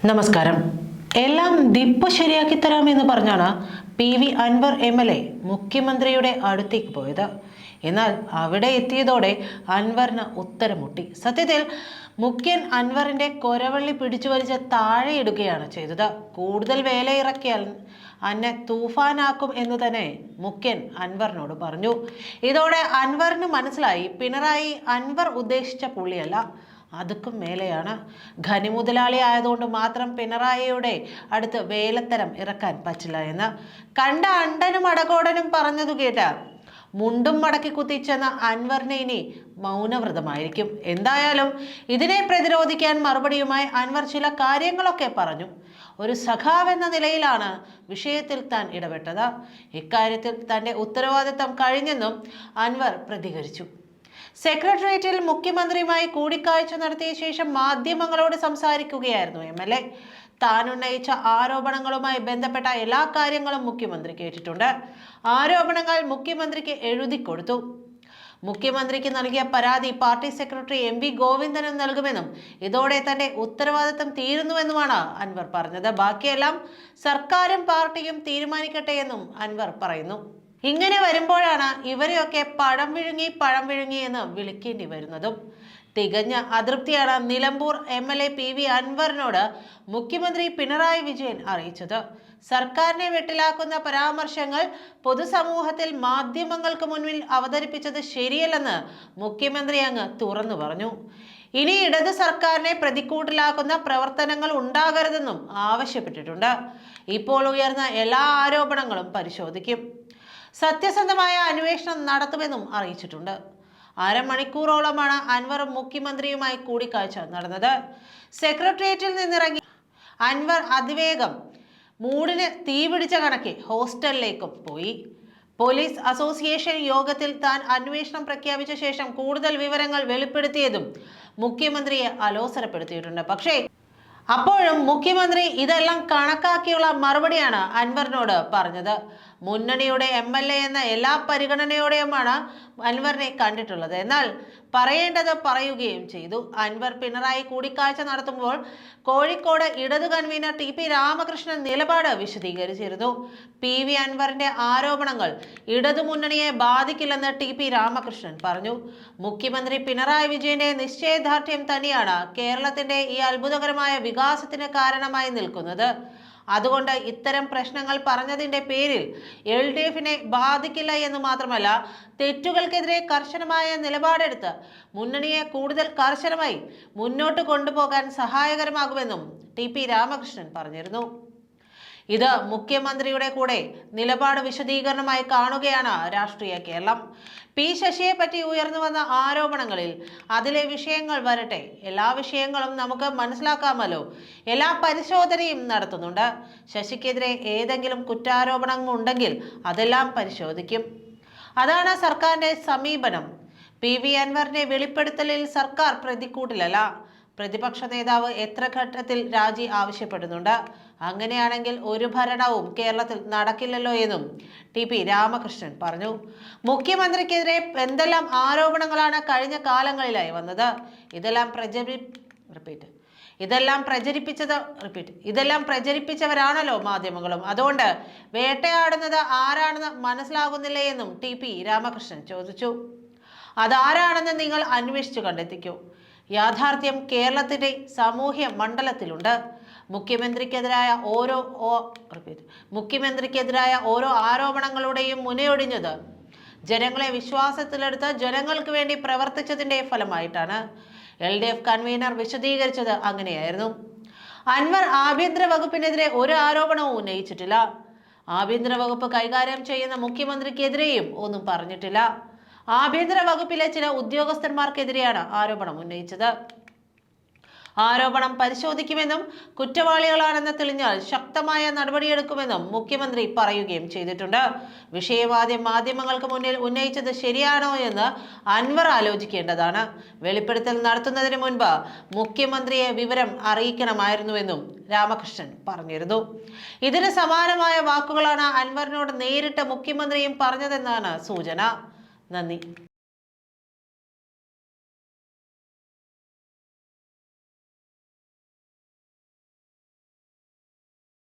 നമസ്കാരം. എല്ലാം ദിപ്പ് ശരിയാക്കി തരാമെന്ന് പറഞ്ഞാണ് PV അൻവർ MLA മുഖ്യമന്ത്രിയുടെ അടുത്തേക്ക് പോയത്. എന്നാൽ അവിടെ എത്തിയതോടെ അൻവറിന് ഉത്തരം മുട്ടി. സത്യത്തിൽ മുഖ്യൻ അൻവറിന്റെ കൊരവള്ളി പിടിച്ചു വലിച്ച് താഴെയിടുകയാണ് ചെയ്തത്. കൂടുതൽ വേല ഇറക്കിയാൽ അന്നെ തൂഫാനാക്കും എന്ന് തന്നെ മുഖ്യൻ അൻവറിനോട് പറഞ്ഞു. ഇതോടെ അൻവറിന് മനസ്സിലായി പിണറായി അൻവർ ഉദ്ദേശിച്ച പുള്ളിയല്ല, അതുക്കും മേലെയാണ്. ഖനി മുതലാളി ആയതുകൊണ്ട് മാത്രം പിണറായിയുടെ അടുത്ത് വേലത്തരം ഇറക്കാൻ പറ്റില്ല എന്ന് കണ്ട അണ്ടനും അടകോടനും പറഞ്ഞതു കേട്ട മുണ്ടും മടക്കി കുത്തിച്ചെന്ന അൻവറിനെ ഇനി മൗനവ്രതമായിരിക്കും. എന്തായാലും ഇതിനെ പ്രതിരോധിക്കാൻ മറുപടിയുമായി അൻവർ ചില കാര്യങ്ങളൊക്കെ പറഞ്ഞു. ഒരു സഖാവെന്ന നിലയിലാണ് വിഷയത്തിൽ താൻ ഇടപെട്ടത്. ഇക്കാര്യത്തിൽ തന്റെ ഉത്തരവാദിത്തം കഴിഞ്ഞെന്നും അൻവർ പ്രതികരിച്ചു. സെക്രട്ടേറിയറ്റിൽ മുഖ്യമന്ത്രിയുമായി കൂടിക്കാഴ്ച നടത്തിയ ശേഷം മാധ്യമങ്ങളോട് സംസാരിക്കുകയായിരുന്നു MLA. താൻ ഉന്നയിച്ച ആരോപണങ്ങളുമായി ബന്ധപ്പെട്ട എല്ലാ കാര്യങ്ങളും മുഖ്യമന്ത്രി കേട്ടിട്ടുണ്ട്. ആരോപണങ്ങൾ മുഖ്യമന്ത്രിക്ക് എഴുതി കൊടുത്തു. മുഖ്യമന്ത്രിക്ക് നൽകിയ പരാതി പാർട്ടി സെക്രട്ടറി MV ഗോവിന്ദനും നൽകുമെന്നും ഇതോടെ തന്റെ ഉത്തരവാദിത്തം തീരുന്നുവെന്നുമാണ് അൻവർ പറഞ്ഞത്. ബാക്കിയെല്ലാം സർക്കാരും പാർട്ടിയും തീരുമാനിക്കട്ടെ എന്നും അൻവർ പറയുന്നു. ഇങ്ങനെ വരുമ്പോഴാണ് ഇവരെയൊക്കെ പഴം വിഴുങ്ങി എന്ന് വിളിക്കേണ്ടി വരുന്നതും. തികഞ്ഞ അതൃപ്തിയാണ് നിലമ്പൂർ MLA PV അൻവറിനോട് മുഖ്യമന്ത്രി പിണറായി വിജയൻ അറിയിച്ചത്. സർക്കാരിനെ വെട്ടിലാക്കുന്ന പരാമർശങ്ങൾ പൊതുസമൂഹത്തിൽ മാധ്യമങ്ങൾക്ക് മുന്നിൽ അവതരിപ്പിച്ചത് ശരിയല്ലെന്ന് മുഖ്യമന്ത്രി അങ്ങ് തുറന്നു പറഞ്ഞു. ഇനി ഇടത് സർക്കാരിനെ പ്രതിക്കൂട്ടിലാക്കുന്ന പ്രവർത്തനങ്ങൾ ഉണ്ടാകരുതെന്നും ആവശ്യപ്പെട്ടിട്ടുണ്ട്. ഇപ്പോൾ ഉയർന്ന എല്ലാ ആരോപണങ്ങളും പരിശോധിക്കും, സത്യസന്ധമായ അന്വേഷണം നടത്തുമെന്നും അറിയിച്ചിട്ടുണ്ട്. അരമണിക്കൂറോളമാണ് അൻവറും മുഖ്യമന്ത്രിയുമായി കൂടിക്കാഴ്ച നടന്നത്. സെക്രട്ടേറിയറ്റിൽ നിന്നിറങ്ങി അൻവർ അതിവേഗം മൂടിന് തീപിടിച്ച കണക്കെ ഹോസ്റ്റലിലേക്കും പോയി. പോലീസ് അസോസിയേഷൻ യോഗത്തിൽ താൻ അന്വേഷണം പ്രഖ്യാപിച്ച ശേഷം കൂടുതൽ വിവരങ്ങൾ വെളിപ്പെടുത്തിയതും മുഖ്യമന്ത്രിയെ അലോസരപ്പെടുത്തിയിട്ടുണ്ട്. പക്ഷേ അപ്പോഴും മുഖ്യമന്ത്രി ഇതെല്ലാം കണക്കാക്കിയുള്ള മറുപടിയാണ് അൻവറിനോട് പറഞ്ഞത്. മുന്നണിയുടെ MLA എന്ന എല്ലാ പരിഗണനയോടെയുമാണ് അൻവറിനെ കണ്ടിട്ടുള്ളത്. എന്നാൽ പറയേണ്ടത് പറയുകയും ചെയ്തു. അൻവർ പിണറായി കൂടിക്കാഴ്ച നടത്തുമ്പോൾ കോഴിക്കോട് ഇടതു കൺവീനർ TP രാമകൃഷ്ണൻ നിലപാട് വിശദീകരിച്ചിരുന്നു. PV അൻവറിന്റെ ആരോപണങ്ങൾ ഇടതുമുന്നണിയെ ബാധിക്കില്ലെന്ന് TP രാമകൃഷ്ണൻ പറഞ്ഞു. മുഖ്യമന്ത്രി പിണറായി വിജയന്റെ നിശ്ചയദാർഢ്യം തന്നെയാണ് കേരളത്തിന്റെ ഈ അത്ഭുതകരമായ വികാസത്തിന് കാരണമായി നിൽക്കുന്നത്. അതുകൊണ്ട് ഇത്തരം പ്രശ്നങ്ങൾ പറഞ്ഞതിന്റെ പേരിൽ LDFനെ ബാധിക്കില്ല എന്ന് മാത്രമല്ല, തെറ്റുകൾക്കെതിരെ കർശനമായ നിലപാടെടുത്ത് മുന്നണിയെ കൂടുതൽ കർശനമായി മുന്നോട്ട് കൊണ്ടുപോകാൻ സഹായകരമാകുമെന്നും TP രാമകൃഷ്ണൻ പറഞ്ഞിരുന്നു. ഇത് മുഖ്യമന്ത്രിയുടെ കൂടെ നിലപാട് വിശദീകരണമായി കാണുകയാണ് രാഷ്ട്രീയ കേരളം. P ശശിയെ പറ്റി ഉയർന്നു വന്ന ആരോപണങ്ങളിൽ അതിലെ വിഷയങ്ങൾ വരട്ടെ, എല്ലാ വിഷയങ്ങളും നമുക്ക് മനസ്സിലാക്കാമല്ലോ. എല്ലാ പരിശോധനയും നടത്തുന്നുണ്ട്. ശശിക്കെതിരെ ഏതെങ്കിലും കുറ്റാരോപണം ഉണ്ടെങ്കിൽ അതെല്ലാം പരിശോധിക്കും. അതാണ് സർക്കാരിന്റെ സമീപനം. PV അൻവറിന്റെ വെളിപ്പെടുത്തലിൽ സർക്കാർ പ്രതിക്കൂട്ടിലല്ല. പ്രതിപക്ഷ നേതാവ് എത്ര ഘട്ടത്തിൽ രാജി ആവശ്യപ്പെടുന്നുണ്ട്. അങ്ങനെയാണെങ്കിൽ ഒരു ഭരണവും കേരളത്തിൽ നടക്കില്ലല്ലോ എന്നും TP രാമകൃഷ്ണൻ പറഞ്ഞു. മുഖ്യമന്ത്രിക്കെതിരെ എന്തെല്ലാം ആരോപണങ്ങളാണ് കഴിഞ്ഞ കാലങ്ങളിലായി വന്നത്. ഇതെല്ലാം പ്രചരിപ്പിച്ചവരാണല്ലോ മാധ്യമങ്ങളും. അതുകൊണ്ട് വേട്ടയാടുന്നത് ആരാണെന്ന് മനസ്സിലാകുന്നില്ലേ എന്നും TP രാമകൃഷ്ണൻ ചോദിച്ചു. അതാരാണെന്ന് നിങ്ങൾ അന്വേഷിച്ചു കണ്ടെത്തിക്കൂ. യാഥാർത്ഥ്യം കേരളത്തിന്റെ സാമൂഹ്യ മണ്ഡലത്തിലുണ്ട്. മുഖ്യമന്ത്രിക്കെതിരായ ഓരോ ആരോപണങ്ങളുടെയും മുനയൊടിഞ്ഞത് ജനങ്ങളെ വിശ്വാസത്തിലെടുത്ത് ജനങ്ങൾക്ക് വേണ്ടി പ്രവർത്തിച്ചതിന്റെ ഫലമായിട്ടാണ്. LDF കൺവീനർ വിശദീകരിച്ചത് അങ്ങനെയായിരുന്നു. അൻവർ ആഭ്യന്തര വകുപ്പിനെതിരെ ഒരു ആരോപണവും ഉന്നയിച്ചിട്ടില്ല. ആഭ്യന്തര വകുപ്പ് കൈകാര്യം ചെയ്യുന്ന മുഖ്യമന്ത്രിക്കെതിരെയും ഒന്നും പറഞ്ഞിട്ടില്ല. ആഭ്യന്തര വകുപ്പിലെ ചില ഉദ്യോഗസ്ഥന്മാർക്കെതിരെയാണ് ആരോപണം ഉന്നയിച്ചത്. ആരോപണം പരിശോധിക്കുമെന്നും കുറ്റവാളികളാണെന്ന് തെളിഞ്ഞാൽ ശക്തമായ നടപടിയെടുക്കുമെന്നും മുഖ്യമന്ത്രി പറയുകയും ചെയ്തിട്ടുണ്ട്. വിഷയവാദ്യം മാധ്യമങ്ങൾക്ക് മുന്നിൽ ഉന്നയിച്ചത് ശരിയാണോ എന്ന് അൻവർ ആലോചിക്കേണ്ടതാണ്. വെളിപ്പെടുത്തൽ നടത്തുന്നതിന് മുൻപ് മുഖ്യമന്ത്രിയെ വിവരം അറിയിക്കണമായിരുന്നുവെന്നും രാമകൃഷ്ണൻ പറഞ്ഞിരുന്നു. ഇതിന് സമാനമായ വാക്കുകളാണ് അൻവറിനോട് നേരിട്ട് മുഖ്യമന്ത്രിയും പറഞ്ഞതെന്നാണ് സൂചന. നന്ദി.